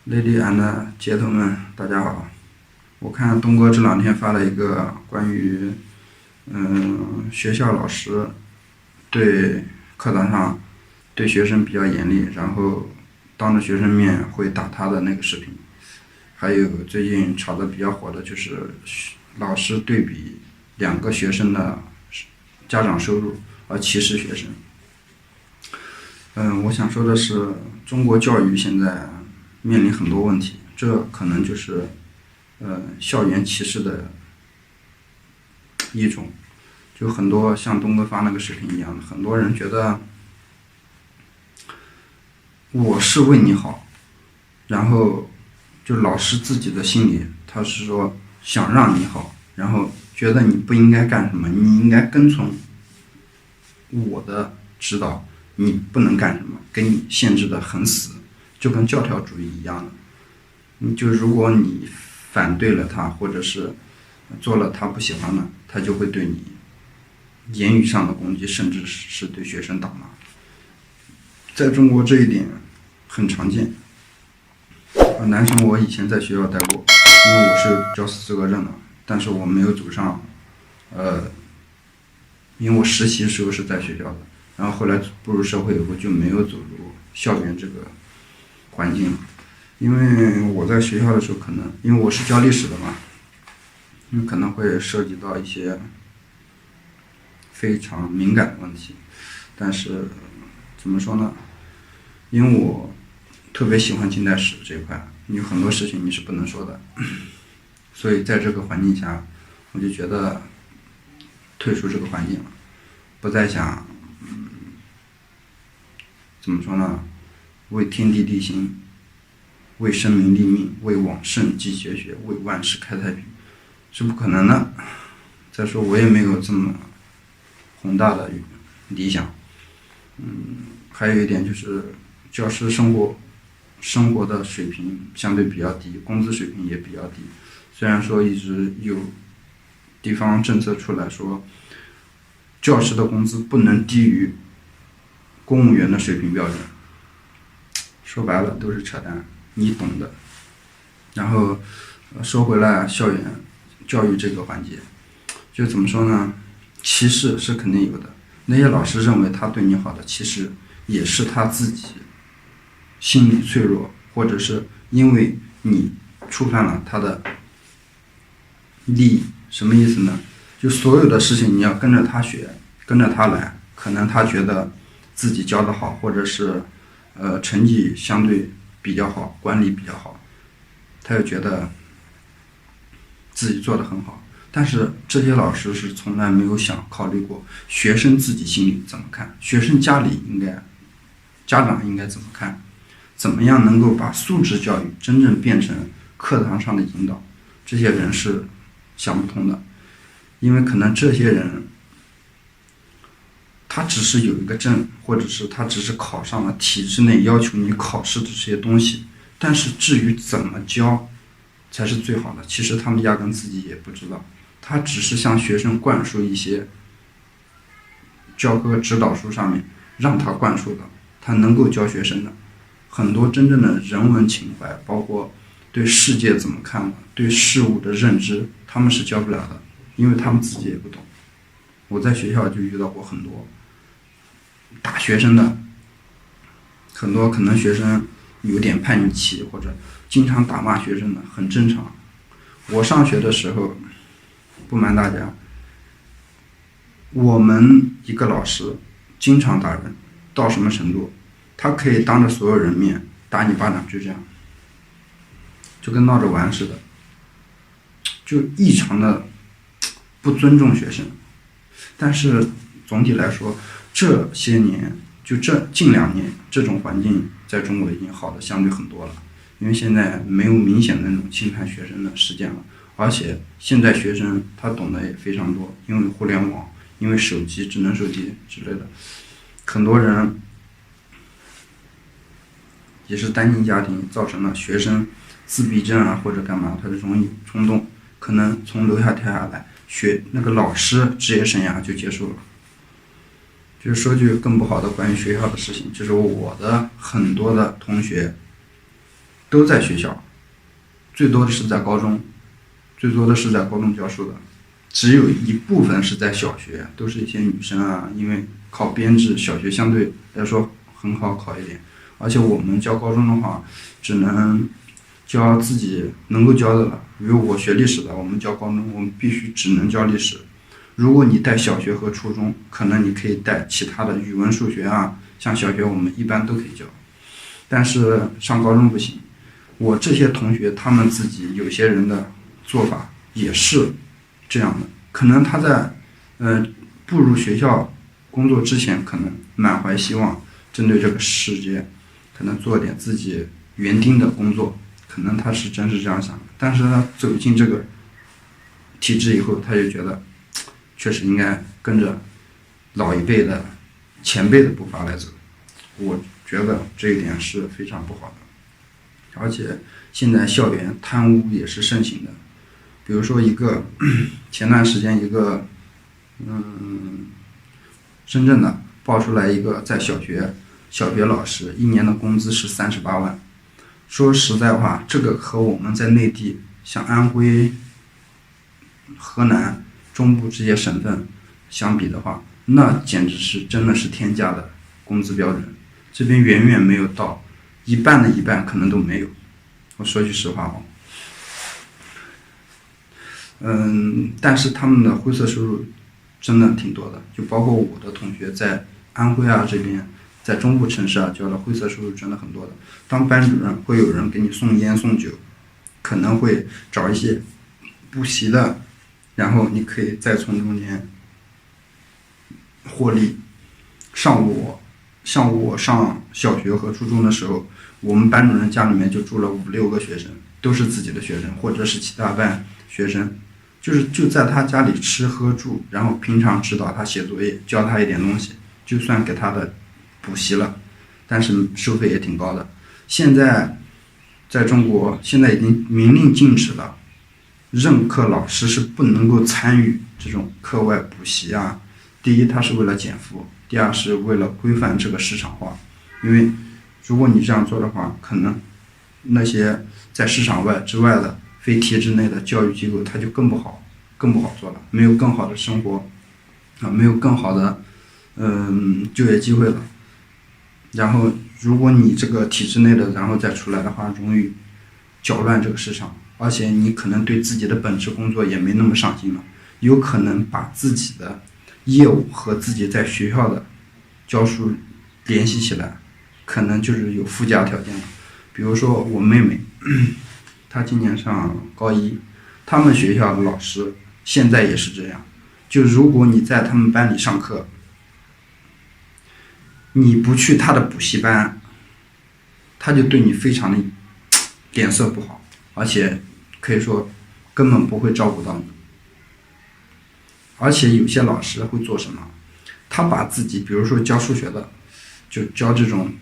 Lady and 街头们，大家好！我看东哥这两天发了一个关于，学校老师对课堂上对学生比较严厉，然后当着学生面会打他的那个视频。还有最近炒得比较火的就是老师对比两个学生的家长收入而歧视学生。我想说的是，中国教育现在面临很多问题，这可能就是校园歧视的一种。就很多像东哥发那个视频一样的，很多人觉得我是为你好，然后就老师自己的心里他是说想让你好，然后觉得你不应该干什么，你应该跟从我的指导，你不能干什么，给你限制的很死，就跟教条主义一样的。就如果你反对了他，或者是做了他不喜欢的，他就会对你言语上的攻击，甚至是对学生打骂。在中国这一点很常见。男生我以前在学校待过，因为我是教师资格证的，但是我没有走上，因为我实习的时候是在学校的，然后后来步入社会以后就没有走入校园这个环境了。因为我在学校的时候，可能因为我是教历史的嘛，可能会涉及到一些非常敏感的问题，但是怎么说呢？因为我特别喜欢近代史这一块，有很多事情你是不能说的，所以在这个环境下，我就觉得退出这个环境了，不再想，怎么说呢？为天地立心，为生民立命，为往圣继绝学，为万世开太平，是不可能的。再说我也没有这么宏大的理想。还有一点就是教师生活的水平相对比较低，工资水平也比较低。虽然说一直有地方政策出来说，教师的工资不能低于公务员的水平标准，说白了都是扯淡，你懂的。然后说回来，校园教育这个环节，就怎么说呢？歧视是肯定有的，那些老师认为他对你好的，其实也是他自己心理脆弱，或者是因为你触犯了他的利益。什么意思呢？就所有的事情你要跟着他学，跟着他来，可能他觉得自己教得好，或者是成绩相对比较好，管理比较好，他又觉得自己做得很好。但是这些老师是从来没有考虑过学生自己心里怎么看，学生家长应该怎么看，怎么样能够把素质教育真正变成课堂上的引导，这些人是想不通的。因为可能这些人他只是有一个证，或者是他只是考上了体制内要求你考试的这些东西，但是至于怎么教才是最好的，其实他们压根自己也不知道。他只是向学生灌输一些教科指导书上面让他灌输的，他能够教学生的很多真正的人文情怀，包括对世界怎么看的，对事物的认知，他们是教不了的，因为他们自己也不懂。我在学校就遇到过很多打学生的，很多可能学生有点叛逆期，或者经常打骂学生的，很正常。我上学的时候，不瞒大家，我们一个老师经常打人，到什么程度？他可以当着所有人面打你巴掌，就这样，就跟闹着玩似的，就异常的不尊重学生。但是总体来说，这些年就这近2年，这种环境在中国已经好的相对很多了，因为现在没有明显的那种侵犯学生的事件了，而且现在学生他懂得也非常多，因为互联网，因为手机、智能手机之类的，很多人也是单亲家庭，造成了学生自闭症啊或者干嘛，他就容易冲动，可能从楼下跳下来，那个老师职业生涯就结束了。就是说句更不好的关于学校的事情，就是我的很多的同学都在学校，最多的是在高中，教书的，只有一部分是在小学，都是一些女生啊，因为考编制，小学相对来说很好考一点，而且我们教高中的话，只能教自己能够教的了。比如我学历史的，我们教高中，我们必须只能教历史。如果你带小学和初中，可能你可以带其他的语文、数学啊，像小学我们一般都可以教，但是上高中不行。我这些同学他们自己有些人的做法也是这样的，可能他在步入学校工作之前，可能满怀希望，针对这个世界，可能做点自己园丁的工作，可能他是真是这样想的。但是他走进这个体制以后，他就觉得确实应该跟着老一辈的前辈的步伐来走。我觉得这一点是非常不好的。而且现在校园贪污也是盛行的，比如说前段时间一个深圳的爆出来一个在小学老师一年的工资是38万。说实在话，这个和我们在内地像安徽、河南、中部这些省份相比的话，那简直是真的是天价的工资标准，这边远远没有到一半的一半，可能都没有。我说句实话但是他们的灰色收入真的挺多的，就包括我的同学在安徽啊这边，在中部城市啊交的灰色收入真的很多的。当班主任会有人给你送烟送酒，可能会找一些补习的，然后你可以再从中间获利。像我上小学和初中的时候，我们班主任家里面就住了5、6个学生，都是自己的学生或者是其他班学生，就在他家里吃喝住，然后平常指导他写作业，教他一点东西，就算给他的补习了，但是收费也挺高的。现在在中国现在已经明令禁止了，任课老师是不能够参与这种课外补习啊。第一，他是为了减负；第二，是为了规范这个市场化。因为如果你这样做的话，可能那些在市场之外的非体制内的教育机构，它就更不好做了，没有更好的生活没有更好的就业机会了。然后如果你这个体制内的然后再出来的话，容易搅乱这个市场，而且你可能对自己的本职工作也没那么上心了，有可能把自己的业务和自己在学校的教书联系起来，可能就是有附加条件了。比如说我妹妹，她今年上高一，他们学校的老师现在也是这样，就如果你在他们班里上课，你不去他的补习班，他就对你非常的脸色不好，而且可以说根本不会照顾到你。而且有些老师会做什么？他把自己，比如说教数学的，就教这种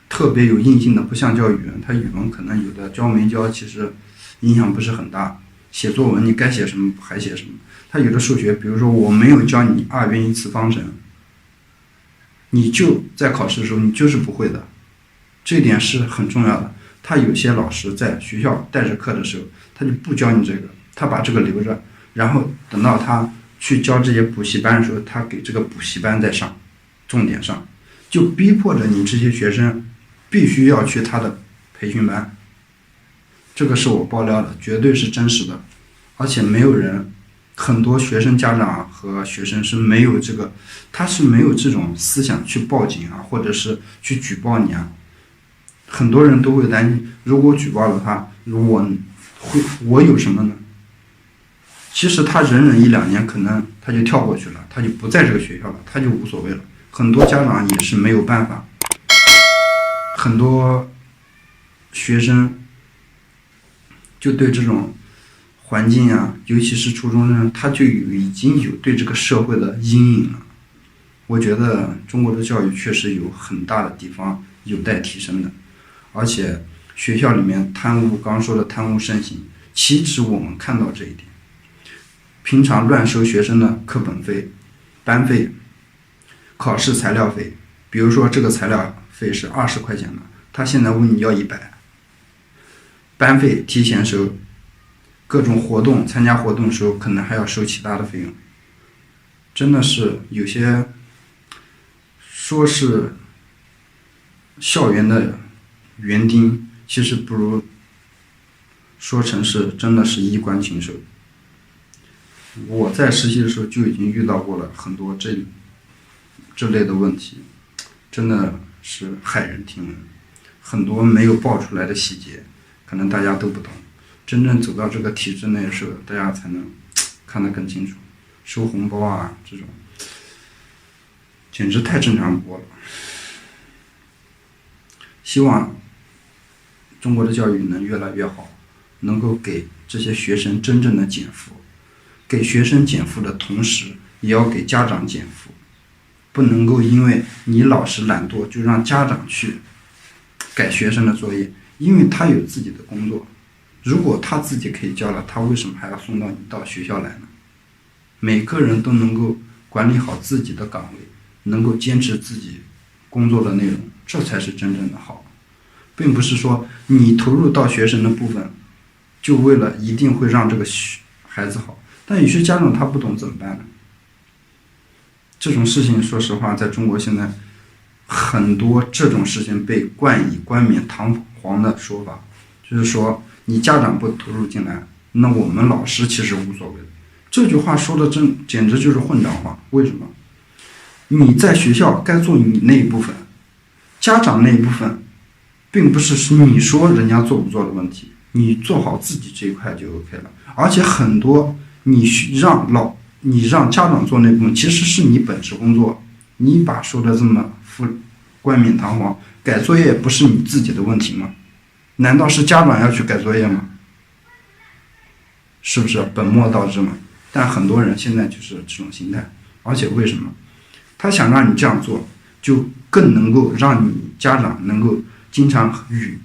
特别有硬性的，不像教语文，他语文可能有的教没教其实影响不是很大。写作文你该写什么还写什么。他有的数学，比如说我没有教你2元一次方程，你就在考试的时候你就是不会的，这一点是很重要的。他有些老师在学校带着课的时候，他就不教你这个，他把这个留着，然后等到他去教这些补习班的时候，他给这个补习班再上，重点上，就逼迫着你这些学生必须要去他的培训班。这个是我爆料的，绝对是真实的。而且没有人，很多学生家长和学生是没有这个，他是没有这种思想去报警啊，或者是去举报你啊。很多人都会担心，如果举报了他，我有什么呢？其实他忍1、2年，可能他就跳过去了，他就不在这个学校了，他就无所谓了。很多家长也是没有办法，很多学生就对这种环境啊，尤其是初中生，他就已经有对这个社会的阴影了。我觉得中国的教育确实有很大的地方有待提升的，而且学校里面贪污，刚说的贪污盛行，岂止我们看到这一点。平常乱收学生的课本费、班费、考试材料费，比如说这个材料费是20块钱的，他现在问你要100，班费提前收，各种活动参加活动的时候可能还要收其他的费用，真的是有些说是校园的园丁，其实不如说成是真的是衣冠禽兽。我在实习的时候就已经遇到过了很多这类的问题，真的是骇人听闻，很多没有爆出来的细节，可能大家都不懂，真正走到这个体制内的时候，大家才能看得更清楚。收红包啊，这种简直太正常不过了。希望中国的教育能越来越好，能够给这些学生真正的减负，给学生减负的同时，也要给家长减负，不能够因为你老师懒惰就让家长去改学生的作业，因为他有自己的工作，如果他自己可以教了，他为什么还要送到你到学校来呢？每个人都能够管理好自己的岗位，能够坚持自己工作的内容，这才是真正的好，并不是说你投入到学生的部分，就为了一定会让这个孩子好。但有些家长他不懂怎么办呢？这种事情说实话在中国现在很多这种事情被冠以冠冕堂皇的说法，就是说你家长不投入进来，那我们老师其实无所谓的。这句话说的简直就是混账话。为什么？你在学校该做你那一部分，家长那一部分并不是你说人家做不做的问题，你做好自己这一块就 OK 了。而且很多你让家长做那部分，其实是你本职工作。你把说的这么冠冕堂皇，改作业不是你自己的问题吗？难道是家长要去改作业吗？是不是本末倒置嘛？但很多人现在就是这种心态，而且为什么？他想让你这样做，就更能够让你家长能够经常与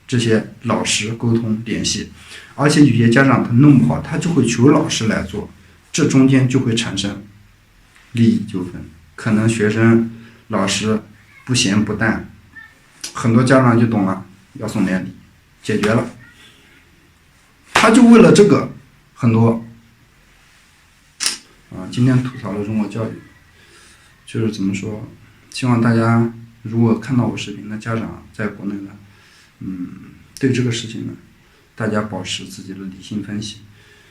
这些老师沟通联系，而且有些家长他弄不好，他就会求老师来做，这中间就会产生利益纠纷，可能学生老师不咸不淡，很多家长就懂了，要送点礼，解决了。他就为了这个，很多今天吐槽了中国教育，就是怎么说，希望大家如果看到我视频的家长在国内的，对这个事情呢，大家保持自己的理性分析，